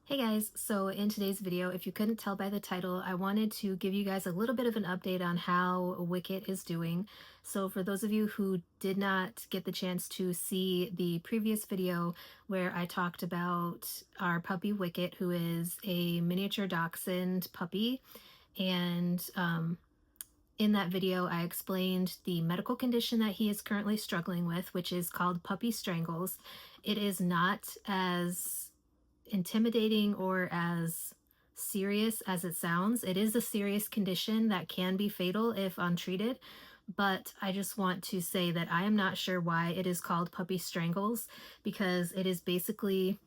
Hey guys, so in today's video, if you couldn't tell by the title, I wanted to give you guys a little bit of an update on how Wicket is doing. So for those of you who did not get the chance to see the previous video where I talked about our puppy Wicket, who is a miniature dachshund puppy, and in that video, I explained the medical condition that he is currently struggling with, which is called puppy strangles. It is not as intimidating or as serious as it sounds. It is a serious condition that can be fatal if untreated, but I just want to say that I am not sure why it is called puppy strangles because it is basically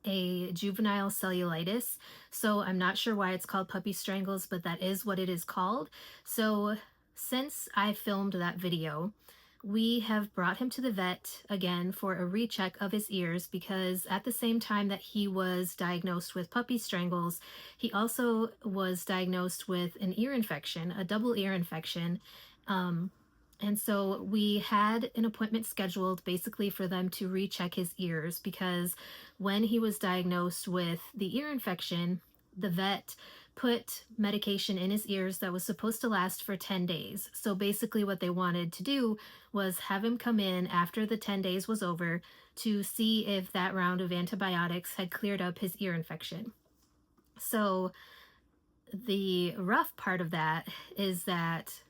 a juvenile cellulitis. So I'm not sure why it's called puppy strangles, but that is what it is called. So since I filmed that video, we have brought him to the vet again for a recheck of his ears because at the same time that he was diagnosed with puppy strangles, he also was diagnosed with an ear infection, a double ear infection. Um, and so we had an appointment scheduled basically for them to recheck his ears because when he was diagnosed with the ear infection, the vet put medication in his ears that was supposed to last for 10 days. So basically, what they wanted to do was have him come in after the 10 days was over to see if that round of antibiotics had cleared up his ear infection. So the rough part of that is that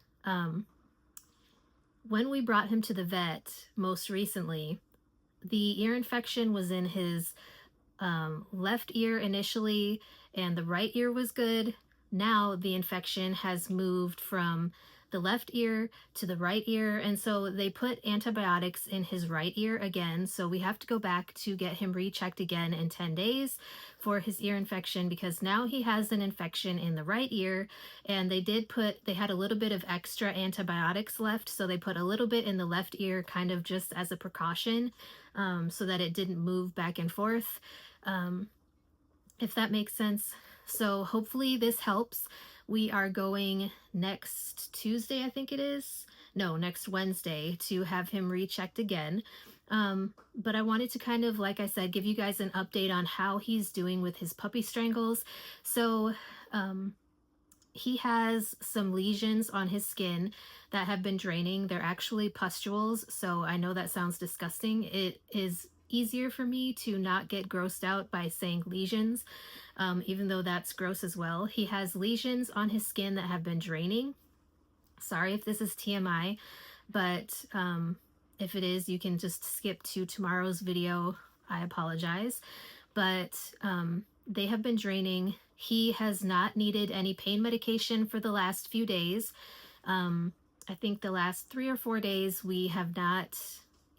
when we brought him to the vet most recently, the ear infection was in his left ear initially, and the right ear was good. Now the infection has moved from the left ear to the right ear, and so they put antibiotics in his right ear again. So we have to go back to get him rechecked again in 10 days for his ear infection because now he has an infection in the right ear, and they had a little bit of extra antibiotics left, so they put a little bit in the left ear kind of just as a precaution, so that it didn't move back and forth, if that makes sense. So hopefully this helps. We are going next Tuesday, I think it is. No, next Wednesday to have him rechecked again. But I wanted to kind of, like I said, give you guys an update on how he's doing with his puppy strangles. So he has some lesions on his skin that have been draining. They're actually pustules, so I know that sounds disgusting. It is easier for me to not get grossed out by saying lesions, even though that's gross as well. He has lesions on his skin that have been draining. Sorry if this is TMI, but if it is, you can just skip to tomorrow's video. I apologize. But they have been draining. He has not needed any pain medication for the last few days. I think the last 3 or 4 days we have not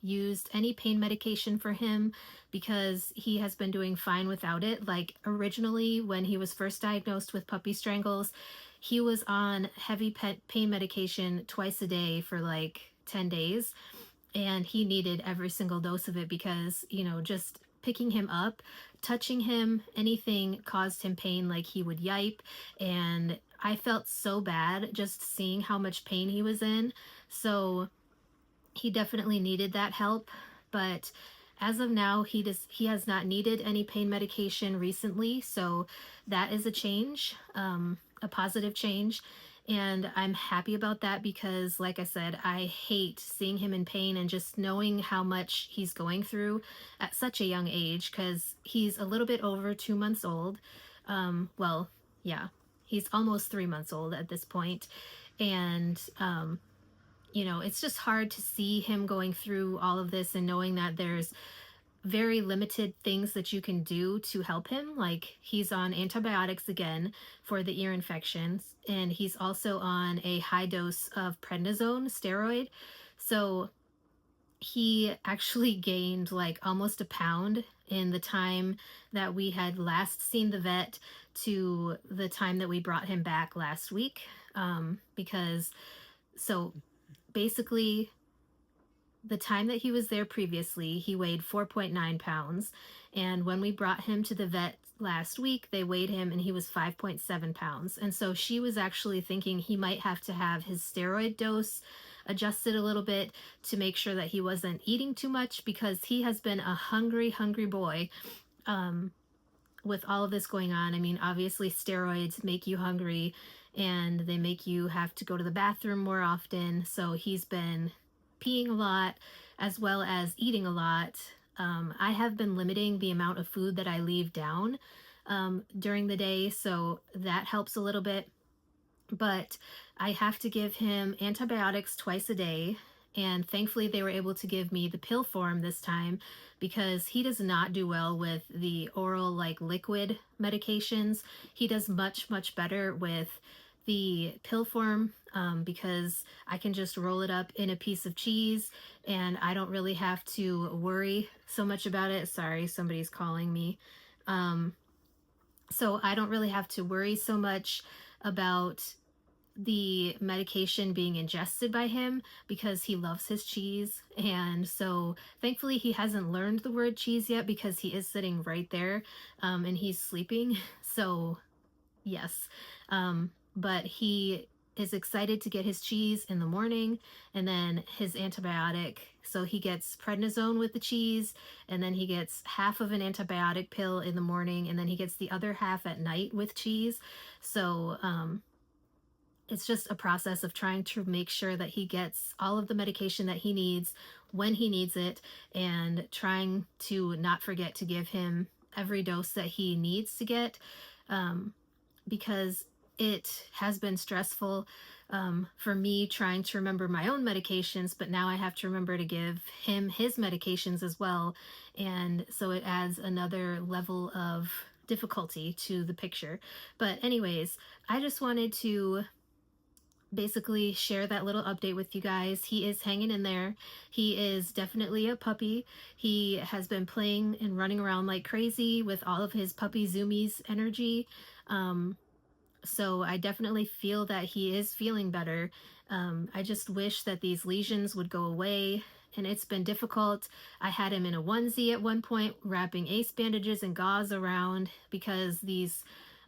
used any pain medication for him because he has been doing fine without it. Like originally, when he was first diagnosed with puppy strangles, he was on heavy pain medication twice a day for like 10 days. And he needed every single dose of it because, just picking him up, touching him, anything caused him pain, like he would yipe. And I felt so bad just seeing how much pain he was in. So he definitely needed that help. But as of now, he has not needed any pain medication recently. So that is a change, a positive change. And I'm happy about that because, like I said, I hate seeing him in pain and just knowing how much he's going through at such a young age because he's a little bit over 2 months old. Well, yeah, he's almost 3 months old at this point. And, it's just hard to see him going through all of this and knowing that there's very limited things that you can do to help him. Like he's on antibiotics again for the ear infections, and he's also on a high dose of prednisone steroid. So he actually gained like almost a pound in the time that we had last seen the vet to the time that we brought him back last week. Because so basically the time that he was there previously, he weighed 4.9 pounds. And when we brought him to the vet last week, they weighed him and he was 5.7 pounds. And so she was actually thinking he might have to have his steroid dose adjusted a little bit to make sure that he wasn't eating too much because he has been a hungry, hungry boy. with all of this going on, I mean, obviously steroids make you hungry and they make you have to go to the bathroom more often. So he's been peeing a lot as well as eating a lot. I have been limiting the amount of food that I leave down during the day, so that helps a little bit. But I have to give him antibiotics twice a day. And thankfully, they were able to give me the pill form this time because he does not do well with the oral, like liquid medications. He does much, much better with the pill form because I can just roll it up in a piece of cheese and I don't really have to worry so much about it. Sorry, somebody's calling me. Um, so I don't really have to worry so much about the medication being ingested by him because he loves his cheese. And so thankfully he hasn't learned the word cheese yet because he is sitting right there and he's sleeping. So yes. But he is excited to get his cheese in the morning and then his antibiotic. So he gets prednisone with the cheese, and then he gets half of an antibiotic pill in the morning, and then he gets the other half at night with cheese. So it's just a process of trying to make sure that he gets all of the medication that he needs when he needs it, and trying to not forget to give him every dose that he needs to get, um, because it has been stressful for me trying to remember my own medications, but now I have to remember to give him his medications as well. And so it adds another level of difficulty to the picture. But, anyways, I just wanted to basically share that little update with you guys. He is hanging in there. He is definitely a puppy. He has been playing and running around like crazy with all of his puppy zoomies energy. So I definitely feel that he is feeling better. I just wish that these lesions would go away. And it's been difficult. I had him in a onesie at one point, wrapping ace bandages and gauze around because these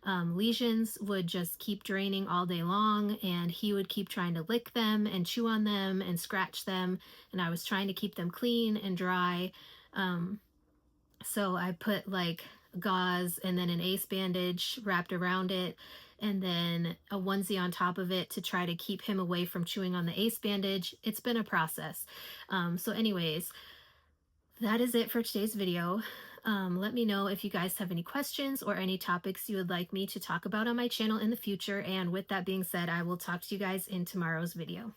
lesions would just keep draining all day long, and he would keep trying to lick them and chew on them and scratch them. And I was trying to keep them clean and dry. Um, so I put like gauze and then an ace bandage wrapped around it, and then a onesie on top of it to try to keep him away from chewing on the ace bandage. It's been a process. So, anyways, that is it for today's video. Let me know if you guys have any questions or any topics you would like me to talk about on my channel in the future. And with that being said, I will talk to you guys in tomorrow's video.